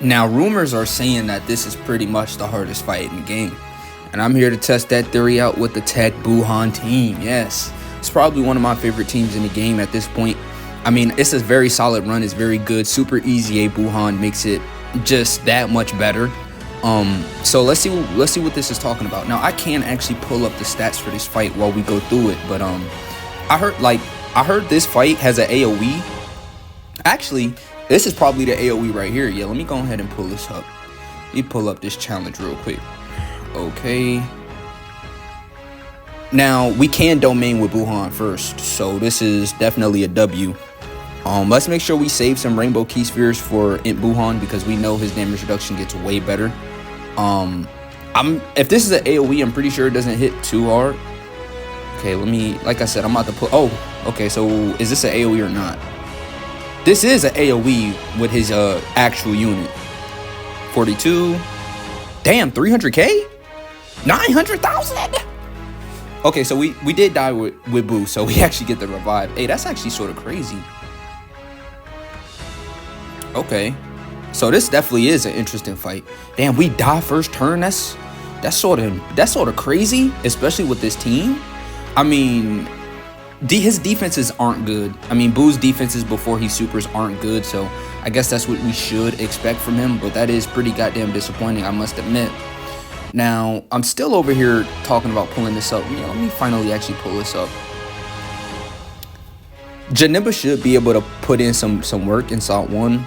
Now, rumors are saying that this is pretty much the hardest fight in the game. And I'm here to test that theory out with the Tech Buhan team. Yes, it's probably one of my favorite teams in the game at this point. I mean, it's a very solid run. It's very good. Super easy. Buhan makes it just that much better. So let's see what this is talking about. Now, I can actually pull up the stats for this fight while we go through it. But I heard this fight has an AoE. Actually, this is probably the AoE right here. Yeah, let me go ahead and pull this up. Let me pull up this challenge real quick. Okay. Now, we can domain with Buhan first, so this is definitely a W. Let's make sure we save some rainbow key spheres for Int Buhan because we know his damage reduction gets way better. If this is an AoE, I'm pretty sure it doesn't hit too hard. Okay, like I said, I'm about to put, okay, so is this an AoE or not? This is an AoE with his actual unit. 42. Damn, 300k? 900,000? Okay, so we did die with Boo, so we actually get the revive. Hey, that's actually sort of crazy. Okay, so this definitely is an interesting fight. Damn, we die first turn. That's sort of crazy, especially with this team. I mean, his defenses aren't good. I mean, Boo's defenses before he supers aren't good, so I guess that's what we should expect from him, but that is pretty goddamn disappointing, I must admit. Now, I'm still over here talking about pulling this up. Let me finally actually pull this up. Janemba should be able to put in some work in Salt 1.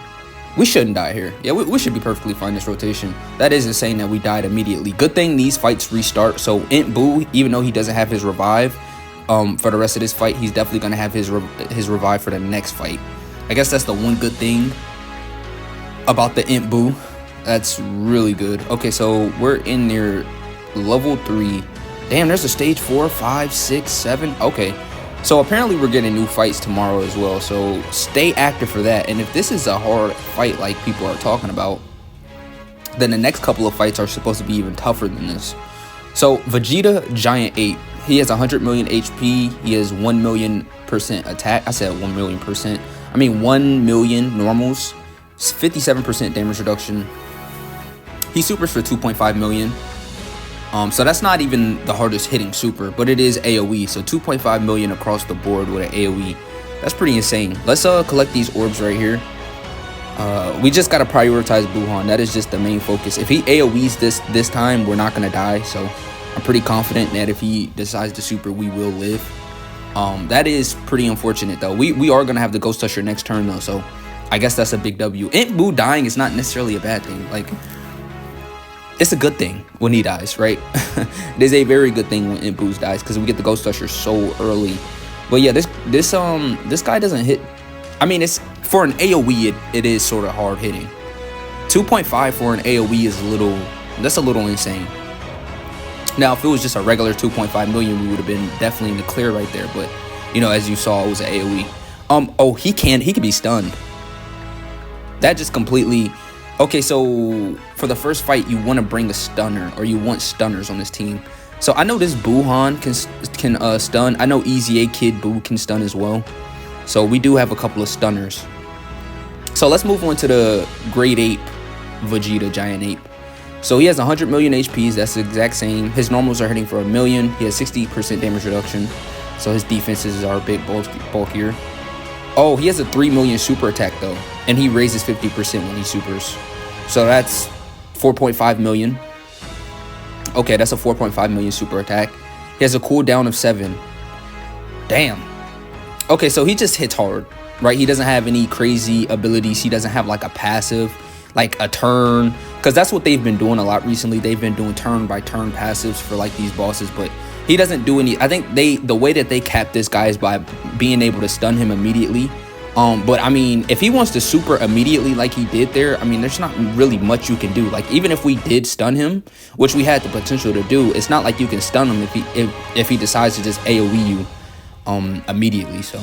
We shouldn't die here. Yeah, we should be perfectly fine this rotation. That is insane that we died immediately. Good thing these fights restart, so Int Boo, even though he doesn't have his revive, for the rest of this fight, he's definitely going to have his revive for the next fight. I guess that's the one good thing about the Int Boo. That's really good. Okay, so we're in near level 3. Damn, there's a stage 4, 5, 6, 7. Okay, so apparently we're getting new fights tomorrow as well. So stay active for that. And if this is a hard fight like people are talking about, then the next couple of fights are supposed to be even tougher than this. So Vegeta Giant Ape. He has 100 million HP. He has 1 million% attack. I said 1 million%. I mean 1 million normals. 57% damage reduction. He supers for 2.5 million. So that's not even the hardest hitting super, but it is AoE. So 2.5 million across the board with an AoE. That's pretty insane. Let's collect these orbs right here. We just gotta prioritize Buhan. That is just the main focus. If he AoEs this time, we're not gonna die. So I'm pretty confident that if he decides to super, we will live. That is pretty unfortunate though. We are gonna have the Ghost Usher next turn though, so I guess that's a big W. Int Boo dying is not necessarily a bad thing. Like, it's a good thing when he dies, right? It is a very good thing when Int Boo dies because we get the Ghost Usher so early. But yeah, this guy doesn't hit. I mean, it's for an AoE, it is sort of hard hitting. 2.5 for an AoE is that's a little insane. Now, if it was just a regular 2.5 million, we would have been definitely in the clear right there. But as you saw, it was an AoE. Oh, he can be stunned. That just completely. Okay, so for the first fight, you want to bring a stunner, or you want stunners on this team. So I know this Buhan can stun. I know Easy A Kid Boo can stun as well. So we do have a couple of stunners. So let's move on to the Grade 8 Vegeta Giant Ape. So he has 100 million HPs. That's the exact same. His normals are hitting for 1 million. He has 60% damage reduction. So his defenses are a bit bulkier. Oh, he has a 3 million super attack though. And he raises 50% when he supers. So that's 4.5 million. Okay, that's a 4.5 million super attack. He has a cooldown of 7. Damn. Okay, so he just hits hard, right? He doesn't have any crazy abilities. He doesn't have like a passive, like a turn. Because that's what they've been doing a lot recently. They've been doing turn by turn passives for like these bosses. But he doesn't do any. I think the way that they cap this guy is by being able to stun him immediately. But I mean, if he wants to super immediately like he did there, I mean, there's not really much you can do. Like, even if we did stun him, which we had the potential to do, it's not like you can stun him if he decides to just AoE you immediately. So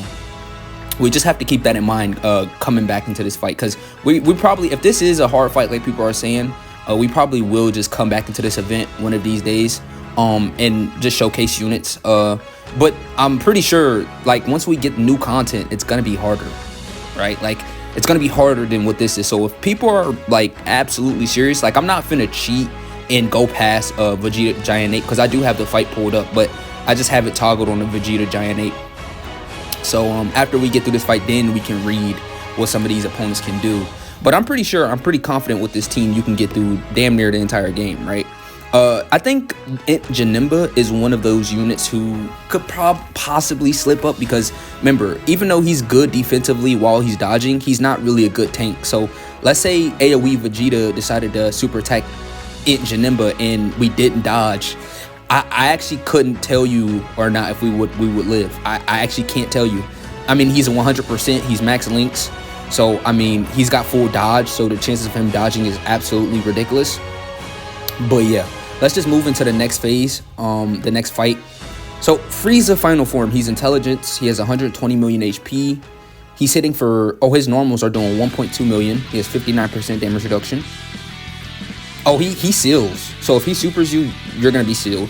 we just have to keep that in mind coming back into this fight, because we probably, if this is a hard fight like people are saying, we probably will just come back into this event one of these days and just showcase units. But I'm pretty sure, like, once we get new content, it's gonna be harder, right? Like, it's gonna be harder than what this is. So if people are like absolutely serious, like I'm not finna cheat and go past Vegeta Giant 8 because I do have the fight pulled up, but I just have it toggled on the Vegeta Giant 8. So after we get through this fight, then we can read what some of these opponents can do. But I'm pretty confident with this team you can get through damn near the entire game, right? I think Janemba is one of those units who could possibly slip up because, remember, even though he's good defensively while he's dodging, he's not really a good tank. So let's say AoE Vegeta decided to super attack Janemba and we didn't dodge. I actually couldn't tell you or not if we would live. I actually can't tell you. I mean, he's a 100%. He's max links. So, I mean, he's got full dodge. So the chances of him dodging is absolutely ridiculous. But yeah. Let's just move into the next phase, the next fight. So Frieza final form, he's intelligence. He has 120 million HP. He's hitting for, his normals are doing 1.2 million. He has 59% damage reduction. Oh, he seals. So if he supers you, you're going to be sealed.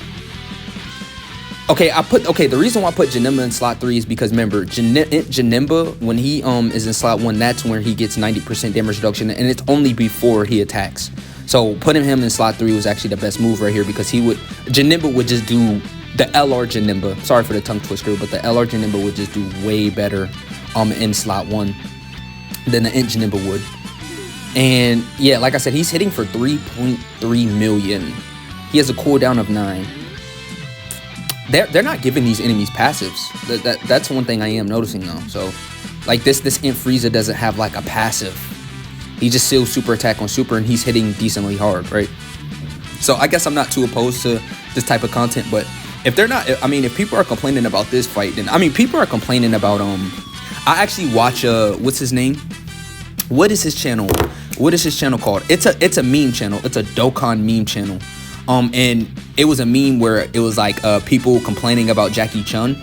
Okay, the reason why I put Janemba in slot 3 is because remember, Janemba, when he is in slot 1, that's where he gets 90% damage reduction, and it's only before he attacks. So putting him in slot 3 was actually the best move right here because Janemba would just do the LR Janemba. Sorry for the tongue twister, but the LR Janemba would just do way better in slot 1 than the Int Janemba would. And yeah, like I said, he's hitting for 3.3 million. He has a cooldown of 9. They're not giving these enemies passives. That's one thing I am noticing though. So like this Int Frieza doesn't have like a passive. He just seals super attack on super and he's hitting decently hard, right? So I guess I'm not too opposed to this type of content, but if they're not, I mean, if people are complaining about this fight, then I mean, people are complaining about I actually watch what's his name? What is his channel? What is his channel called? It's a meme channel. It's a Dokkan meme channel. And it was a meme where it was like people complaining about Jackie Chun.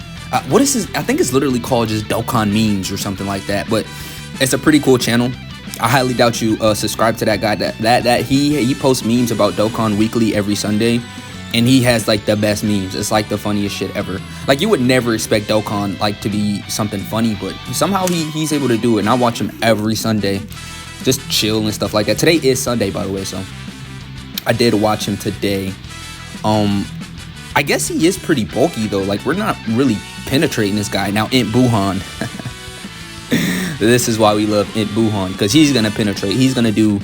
What is his? I think it's literally called just Dokkan memes or something like that. But it's a pretty cool channel. I highly doubt you subscribe to that guy. That he posts memes about Dokkan weekly every Sunday, and he has like the best memes. It's like the funniest shit ever. Like you would never expect Dokkan like to be something funny, but somehow he's able to do it. And I watch him every Sunday, just chill and stuff like that. Today is Sunday, by the way, so I did watch him today. I guess he is pretty bulky though. Like we're not really penetrating this guy now. Int Buhan. This is why we love Int Buhan, because he's gonna penetrate. He's gonna do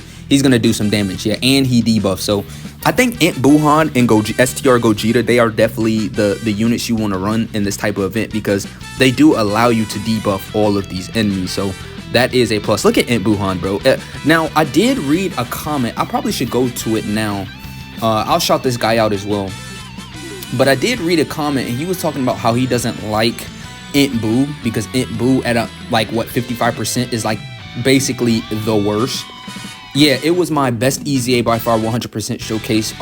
some damage. Yeah, and he debuffs. So I think Int Buhan and STR Gogeta, they are definitely the units you want to run in this type of event because they do allow you to debuff all of these enemies. So that is a plus. Look at Int Buhan, bro. Now I did read a comment. I probably should go to it now. I'll shout this guy out as well. But I did read a comment and he was talking about how he doesn't like Int Boo because Int Boo at like what 55% is like basically the worst. Yeah, it was my best Easy A by far 100% showcase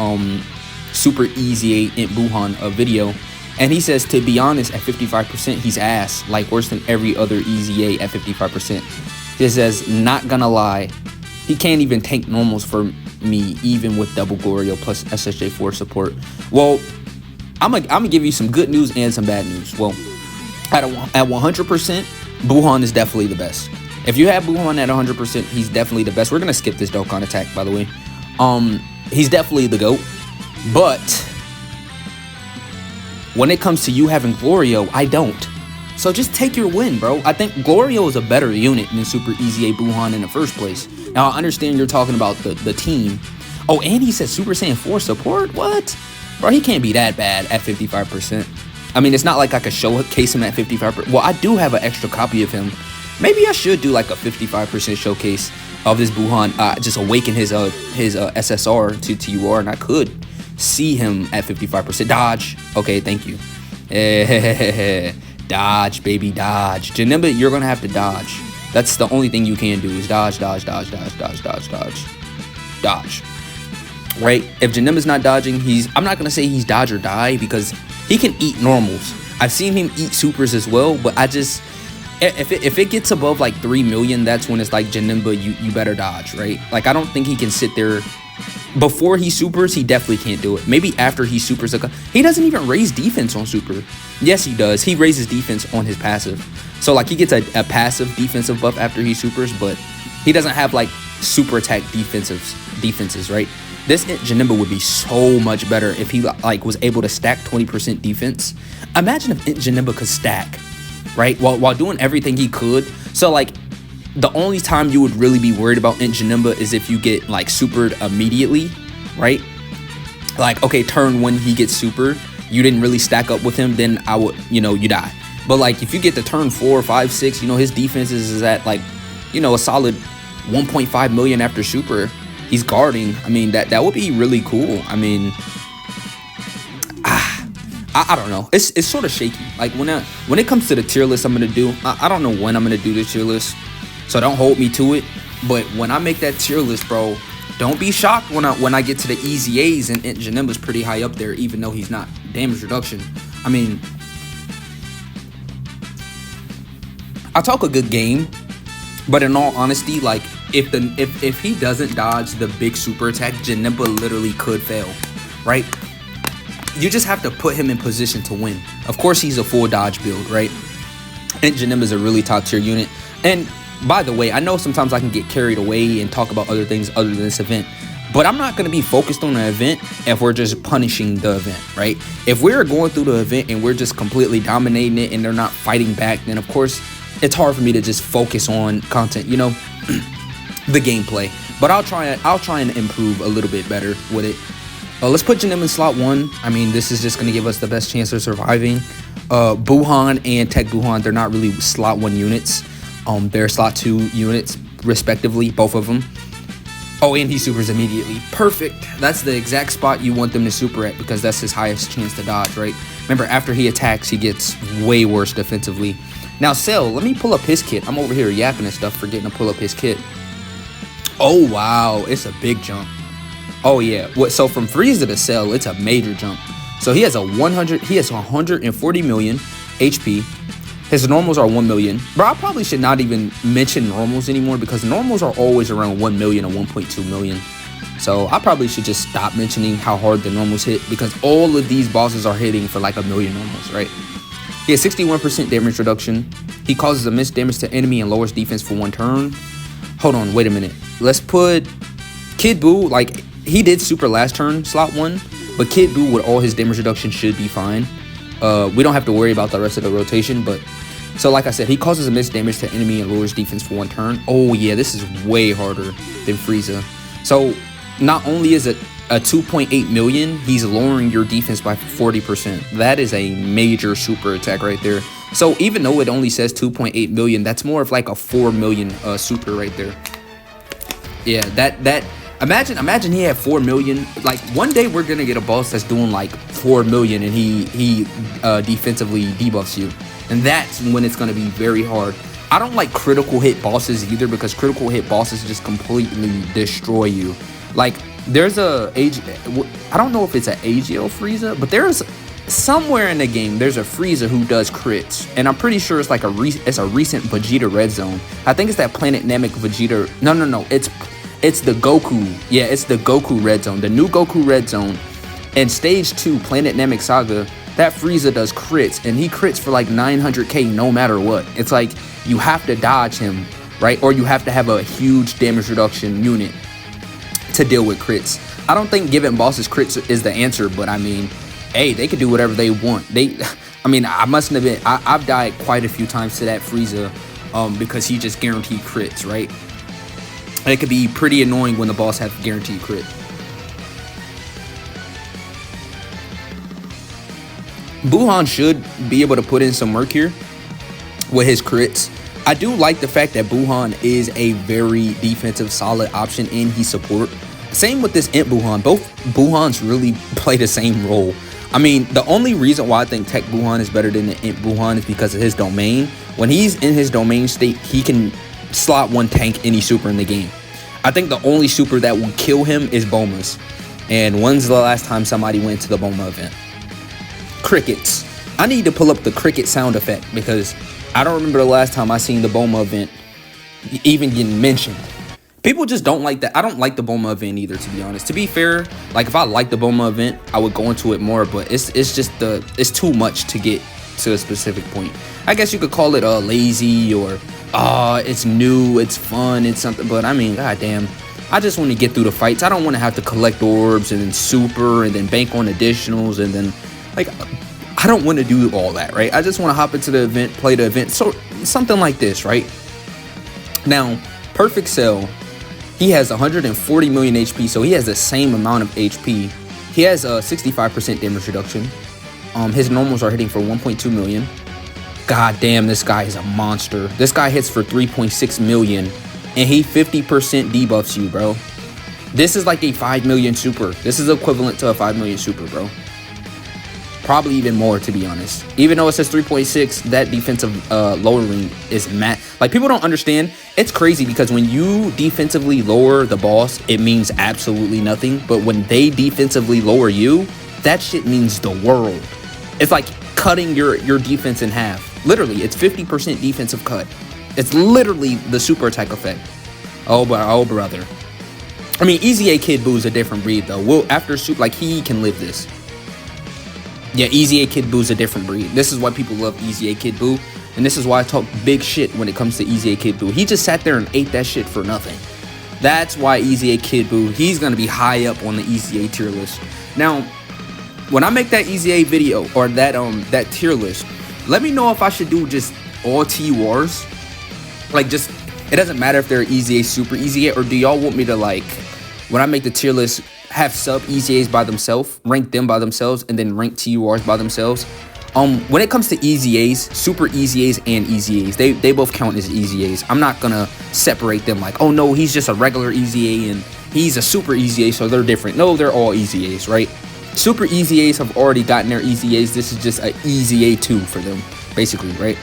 super Easy A Int Buhan video, and he says to be honest at 55% he's ass, like worse than every other Easy A at 55%. He says not gonna lie, he can't even tank normals for me even with double Glorio plus SSJ4 support. Well, I'm gonna give you some good news and some bad news. Well, at 100%, Buhan is definitely the best. If you have Buhan at 100%, he's definitely the best. We're gonna skip this Dokkan attack, by the way. He's definitely the GOAT. But when it comes to you having Glorio, I don't. So just take your win, bro. I think Glorio is a better unit than Super Easy A Buhan in the first place. Now, I understand you're talking about the team. Oh, and he said Super Saiyan 4 support? What? Bro, he can't be that bad at 55%. I mean, it's not like I could showcase him at 55%. Well, I do have an extra copy of him. Maybe I should do like a 55% showcase of this Buhan. Just awaken his SSR to UR, and I could see him at 55%. Dodge. Okay, thank you. Dodge, baby, dodge. Janemba, you're gonna have to dodge. That's the only thing you can do is dodge, dodge, dodge, dodge, dodge, dodge, dodge, dodge. Right? If Janemba's not dodging, I'm not gonna say he's dodge or die because he can eat normals. I've seen him eat supers as well, but I just if it gets above like 3 million, that's when it's like Janemba, you better dodge, right? Like I don't think he can sit there. Before he supers, he definitely can't do it. Maybe after he supers, he doesn't even raise defense on super. Yes, he does. He raises defense on his passive. So like he gets a passive defensive buff after he supers, but he doesn't have like super attack defenses, right? This Janemba would be so much better if he like was able to stack 20% defense. Imagine if Janemba could stack, right? While doing everything he could. So like the only time you would really be worried about Janemba is if you get like supered immediately, right? Like, okay, turn 1 he gets super, you didn't really stack up with him, then I would, you know, you die. But like if you get to turn 4, 5, 6, you know, his defense is at like, you know, a solid 1.5 million after super. He's guarding. I mean, that would be really cool. I mean, I don't know. It's sort of shaky. Like when it comes to the tier list I'm gonna do, I don't know when I'm gonna do the tier list, so don't hold me to it. But when I make that tier list, bro, don't be shocked when I get to the easy A's and Janemba's pretty high up there, even though he's not damage reduction. I mean, I talk a good game, but in all honesty, like if he doesn't dodge the big super attack, Janemba literally could fail, right? You just have to put him in position to win. Of course, he's a full dodge build, right? And Janemba's a really top tier unit. And by the way, I know sometimes I can get carried away and talk about other things other than this event, but I'm not going to be focused on the event if we're just punishing the event, right? If we're going through the event and we're just completely dominating it and they're not fighting back, then of course it's hard for me to just focus on content, you know, the gameplay. But I'll try and improve a little bit better with it. Let's put Janemba in slot 1. I mean, this is just going to give us the best chance of surviving. Buhan and Tech Buhan, they're not really slot 1 units. They're slot 2 units, respectively, both of them. Oh, and he supers immediately. Perfect. That's the exact spot you want them to super at because that's his highest chance to dodge, right? Remember, after he attacks, he gets way worse defensively. Now, Cell, let me pull up his kit. I'm over here yapping and stuff, forgetting to pull up his kit. Oh, wow. It's a big jump. Oh, yeah. So from Frieza to Cell, it's a major jump. So he has 140 million HP. His normals are 1 million. Bro, I probably should not even mention normals anymore because normals are always around 1 million or 1.2 million. So I probably should just stop mentioning how hard the normals hit because all of these bosses are hitting for like 1 million normals, right? He has 61% damage reduction. He causes a missed damage to enemy and lowers defense for 1 turn. Hold on, wait a minute. Let's put Kid Buu, like he did super last turn, slot 1, but Kid Buu with all his damage reduction should be fine. We don't have to worry about the rest of the rotation, but so like I said, he causes a missed damage to enemy and lowers defense for 1 turn. Oh yeah, this is way harder than Frieza. So not only is it a 2.8 million, he's lowering your defense by 40%. That is a major super attack right there. So even though it only says 2.8 million, that's more of like a 4 million super right there. Yeah, that imagine he had 4 million. Like one day we're gonna get a boss that's doing like 4 million and he defensively debuffs you, and that's when it's gonna be very hard. I don't like critical hit bosses either because critical hit bosses just completely destroy you. Like there's I don't know if it's an AGL Frieza, but there's somewhere in the game there's a Frieza who does crits, and I'm pretty sure it's like it's a recent Vegeta Red Zone. I think it's that Planet Namek Vegeta. No, it's the Goku. Yeah, it's the Goku Red Zone, the new Goku Red Zone. And stage 2 Planet Namek Saga, that Frieza does crits, and he crits for like 900k no matter what. It's like you have to dodge him, right? Or you have to have a huge damage reduction unit to deal with crits. I don't think giving bosses crits is the answer, but I mean, hey, they could do whatever they want. I mean, I mustn't have been. I've died quite a few times to that Frieza, because he just guaranteed crits, right? It could be pretty annoying when the boss has guaranteed crit. Buhan should be able to put in some work here with his crits. I do like the fact that Buhan is a very defensive, solid option and he support. Same with this Imp Buhan. Both Buhans really play the same role. I mean, the only reason why I think Tech Buhan is better than the Imp Buhan is because of his domain. When he's in his domain state, he can slot 1 tank any super in the game. I think the only super that will kill him is Boma's. And when's the last time somebody went to the Boma event? Crickets. I need to pull up the cricket sound effect because I don't remember the last time I seen the Boma event even getting mentioned. People just don't like that. I don't like the Boma event either, to be honest. To be fair, like if I liked the Boma event, I would go into it more, but it's just it's too much to get to a specific point. I guess you could call it lazy or it's new, it's fun, it's something. But I mean, goddamn, I just want to get through the fights. I don't want to have to collect orbs and then super and then bank on additionals and then like I don't want to do all that, right? I just want to hop into the event, play the event, so something like this, right? Now, Perfect Cell, he has 140 million HP, so he has the same amount of HP. He has a 65% damage reduction. His normals are hitting for 1.2 million. God damn, this guy is a monster. This guy hits for 3.6 million, and he 50% debuffs you, bro. This is like a 5 million super. This is equivalent to a 5 million super, bro. Probably even more, to be honest. Even though it says 3.6, that defensive lowering is mad. Like, people don't understand. It's crazy because when you defensively lower the boss, it means absolutely nothing. But when they defensively lower you, that shit means the world. It's like cutting your defense in half. Literally, it's 50% defensive cut. It's literally the super attack effect. Oh, brother. I mean, Easy A Kid Buu is a different breed, though. After super, like, he can live this. Yeah, Easy A Kid Buu is a different breed. This is why people love Easy A Kid Buu. And this is why I talk big shit when it comes to Easy A Kid Buu. He just sat there and ate that shit for nothing. That's why Easy A Kid Buu, he's going to be high up on the Easy A tier list. Now, when I make that Easy A video or that tier list, let me know if I should do just all T Wars. Like, just, it doesn't matter if they're Easy A, Super Easy A, or do y'all want me to, like, when I make the tier list, have sub Easy A's by themselves, rank them by themselves, and then rank TURs by themselves. When it comes to Easy A's, Super Easy A's and Easy A's, they both count as Easy A's. I'm not gonna separate them like, oh no, he's just a regular Easy A and he's a Super Easy A, so they're different. No, they're all Easy A's, right? Super Easy A's have already gotten their Easy A's. This is just an Easy A 2 for them, basically, right?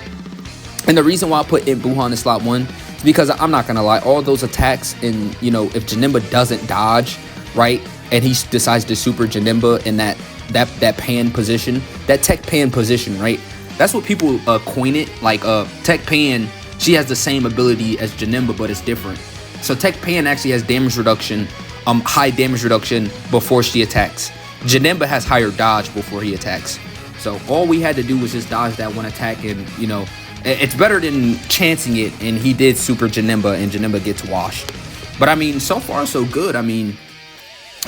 And the reason why I put Buhan in slot 1 is because I'm not gonna lie, all those attacks, and you know, if Janemba doesn't dodge, right, and he decides to super Janemba in that pan position, that tech pan position, right? That's what people coin it, like tech pan, she has the same ability as Janemba, but it's different. So tech pan actually has damage reduction, high damage reduction before she attacks. Janemba has higher dodge before he attacks. So all we had to do was just dodge that one attack, and you know, it's better than chancing it, and he did super Janemba and Janemba gets washed. But I mean, so far so good. I mean,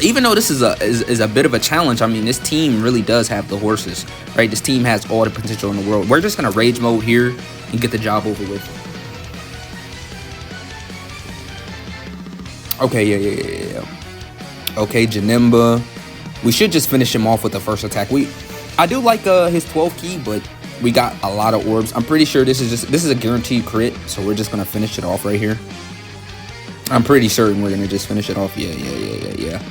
even though this is a bit of a challenge, I mean, this team really does have the horses, right? This team has all the potential in the world. We're just gonna rage mode here and get the job over with. Okay, yeah. Okay, Janemba. We should just finish him off with the first attack. I do like his 12 key, but we got a lot of orbs. I'm pretty sure this is a guaranteed crit, so we're just gonna finish it off right here. I'm pretty certain we're gonna just finish it off. Yeah.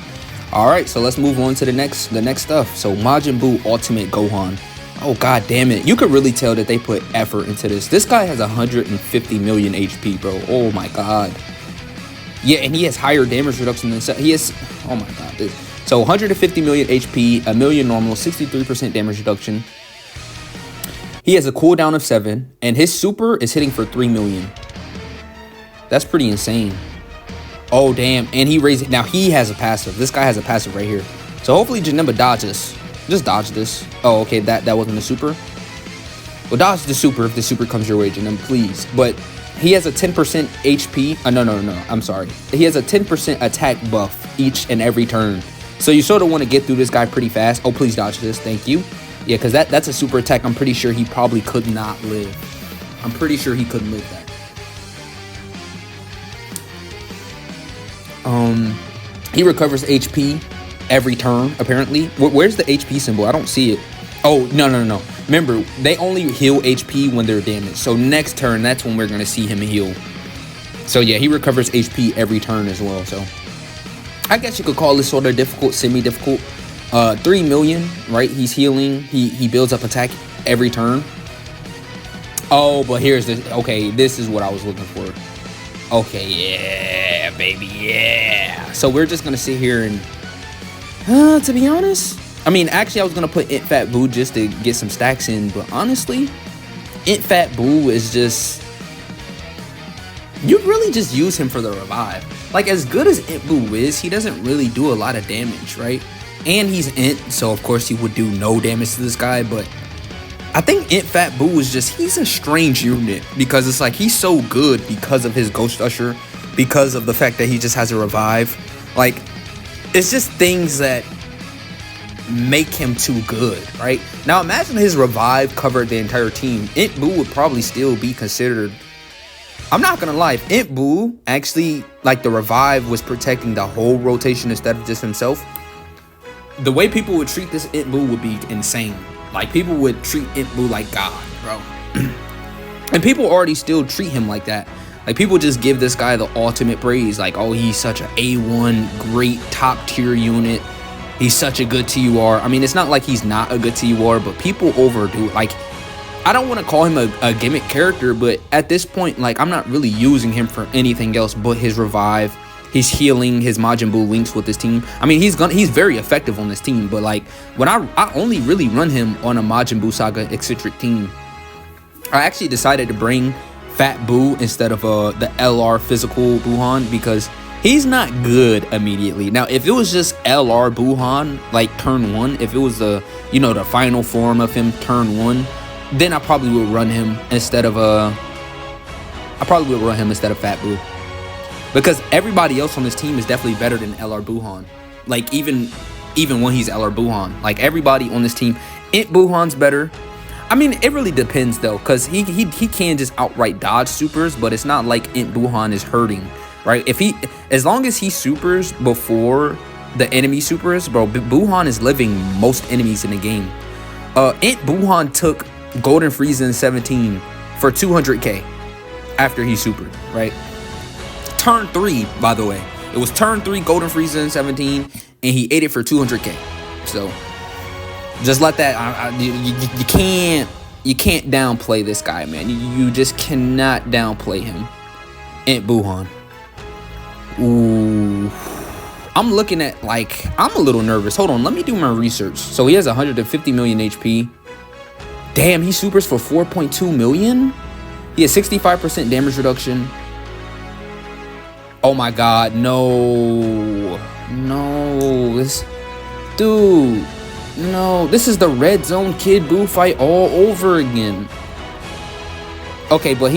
All right, so let's move on to the next stuff. So Majin Buu Ultimate Gohan. Oh god damn it! You could really tell that they put effort into this. This guy has 150 million HP, bro. Oh my god. Yeah, and he has higher damage reduction than he has. Oh my god. So 150 million HP, a million normal, 63% damage reduction. He has a cooldown of 7, and his super is hitting for 3 million. That's pretty insane. Oh, damn. And he raised it. Now, he has a passive. This guy has a passive right here. So, hopefully, Janemba dodges. Just dodge this. Oh, okay. That wasn't a super. Well, dodge the super if the super comes your way, Janemba, please. But he has a 10% HP. No. I'm sorry. He has a 10% attack buff each and every turn. So, you sort of want to get through this guy pretty fast. Oh, please dodge this. Thank you. Yeah, because that's a super attack. I'm pretty sure he probably could not live. I'm pretty sure he couldn't live that. He recovers HP every turn, apparently. Where's the HP symbol? I don't see it. Oh, no. Remember, they only heal HP when they're damaged. So next turn, that's when we're going to see him heal. So yeah, he recovers HP every turn as well. So I guess you could call this sort of difficult, semi-difficult. 3 million, right? He's healing. He builds up attack every turn. Oh, but here's the... Okay, this is what I was looking for. Okay, yeah, baby, yeah. So we're just going to sit here and... to be honest... I mean, actually, I was going to put Int Fat Buu just to get some stacks in. But honestly, Int Fat Buu is just... You really just use him for the revive. Like, as good as Int Buu is, he doesn't really do a lot of damage, right? And he's Int, so of course he would do no damage to this guy. But I think Int Fat Boo is just, he's a strange unit because it's like he's so good because of his Ghost Usher, because of the fact that he just has a revive. Like, it's just things that make him too good, right? Now imagine his revive covered the entire team. Int Boo would probably still be considered, I'm not gonna lie, if Int Boo actually, like, the revive was protecting the whole rotation instead of just himself, the way people would treat this Int Boo would be insane. Like, people would treat Int Boo like God, bro. And people already still treat him like that. Like, people just give this guy the ultimate praise. Like, oh, he's such an A1, great, top tier unit. He's such a good TUR. I mean, it's not like he's not a good TUR, but people overdo it. Like, I don't want to call him a gimmick character, but at this point, like, I'm not really using him for anything else but his revive, his healing, his Majin Buu links with this team. I mean, he's very effective on this team, but like, when I only really run him on a Majin Buu Saga eccentric team. I actually decided to bring Fat Boo instead of the LR physical Buuhan because he's not good immediately. Now, if it was just LR Buuhan, like turn 1, if it was the, you know, the final form of him turn 1, then I probably would run him instead of Fat Boo. Because everybody else on this team is definitely better than LR Buuhan. Like, even when he's LR Buuhan. Like, everybody on this team, Int Buuhan's better. I mean, it really depends though, because he can just outright dodge supers, but it's not like Int Buuhan is hurting, right? As long as he supers before the enemy supers, bro, Buuhan is living most enemies in the game. Int Buuhan took Golden Frieza in 17 for 200k after he supered, right? Turn 3, by the way. It was turn 3 Golden Frieza in 17, and he ate it for 200k. So just let that, you can't downplay this guy, man. You just cannot downplay him. Int Buuhan. Ooh. I'm looking at, like, I'm a little nervous. Hold on, let me do my research. So he has 150 million HP. Damn, he supers for 4.2 million? He has 65% damage reduction. Oh my god, no. No. Dude. No, this is the Red Zone Kid Buu fight all over again. Okay, but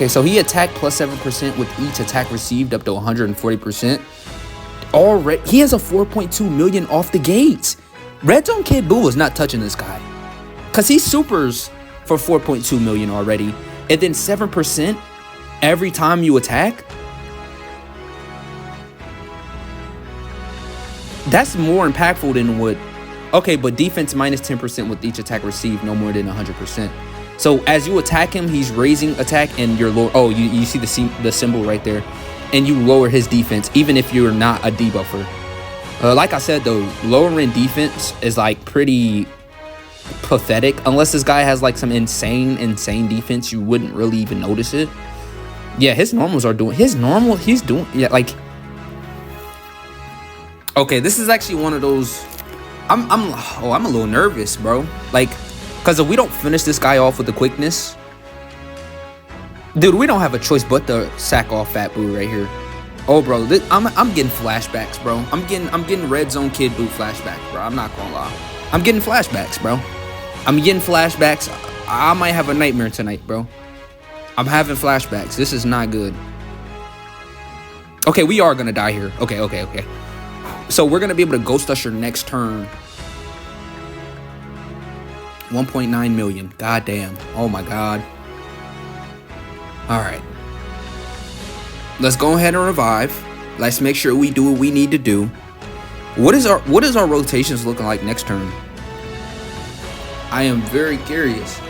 so he attacked plus 7% with each attack received up to 140%. Already, he has a 4.2 million off the gates. Red Zone Kid Buu is not touching this guy. Because he supers for 4.2 million already. And then 7% every time you attack. That's more impactful than what... Okay, but defense minus 10% with each attack received, no more than 100%. So as you attack him, he's raising attack and you're low. Oh, you see the symbol right there. And you lower his defense, even if you're not a debuffer. Like I said, though, lowering defense is like pretty pathetic. Unless this guy has like some insane defense, you wouldn't really even notice it. Yeah, his normals are doing... he's doing... Yeah, like... Okay, this is actually one of those... I'm a little nervous, bro. Like, because if we don't finish this guy off with the quickness, dude, we don't have a choice but to sack off Fat Boo right here. Oh, bro, I'm getting flashbacks, bro. I'm getting Red Zone Kid Boo flashbacks, bro. I'm not gonna lie. I'm getting flashbacks, bro. I'm getting flashbacks. I might have a nightmare tonight, bro. I'm having flashbacks. This is not good. Okay, we are gonna die here. Okay. So we're going to be able to Ghost Usher next turn. 1.9 million. God damn. Oh my god. Alright. Let's go ahead and revive. Let's make sure we do what we need to do. What is our rotations looking like next turn? I am very curious.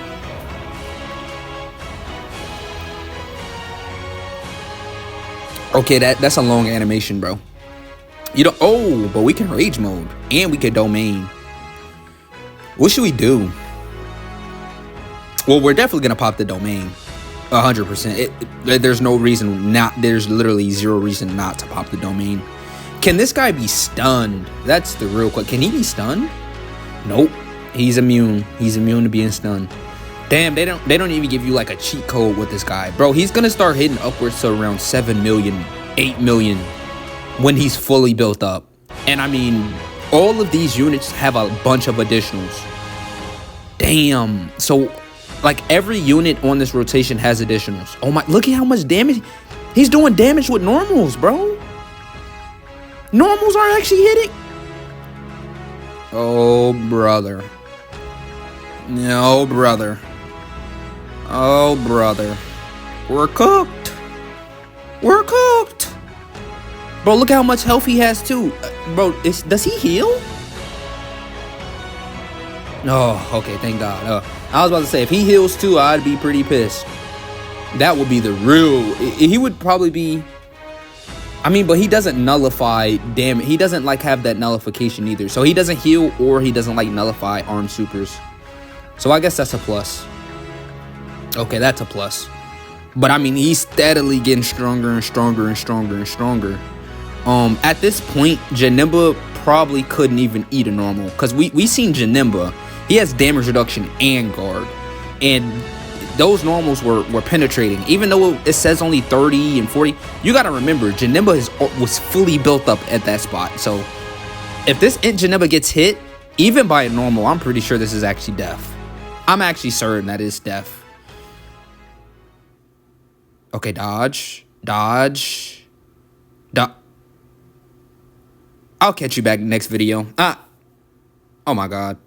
Okay, that's a long animation, bro. Oh, but we can rage mode and we can domain. What should we do? Well, we're definitely gonna pop the domain 100%. There's no reason not. There's literally zero reason not to pop the domain. Can this guy be stunned? That's the real question. Can he be stunned? Nope. He's immune. He's immune to being stunned. Damn, they don't even give you like a cheat code with this guy, bro. He's gonna start hitting upwards to around 7 million, 8 million. When he's fully built up. And I mean, all of these units have a bunch of additionals. Damn. So, like, every unit on this rotation has additionals. Oh my, look at how much damage. He's doing damage with normals, bro. Normals are actually hitting. Oh, brother. No, brother. Oh, brother. We're cooked. We're cooked. Bro, look how much health he has, too. Bro, does he heal? Oh, okay, thank God. I was about to say, if he heals, too, I'd be pretty pissed. That would be the real... He would probably be... I mean, but he doesn't nullify damage. He doesn't, like, have that nullification either. So he doesn't heal or he doesn't, like, nullify arm supers. So I guess that's a plus. Okay, that's a plus. But, I mean, he's steadily getting stronger and stronger and stronger and stronger. At this point, Janemba probably couldn't even eat a normal. Because we seen Janemba. He has damage reduction and guard. And those normals were penetrating. Even though it says only 30 and 40, you got to remember, Janemba was fully built up at that spot. So if this Janemba gets hit, even by a normal, I'm pretty sure this is actually death. I'm actually certain that is death. Okay, dodge. Dodge. I'll catch you back next video. Oh my God.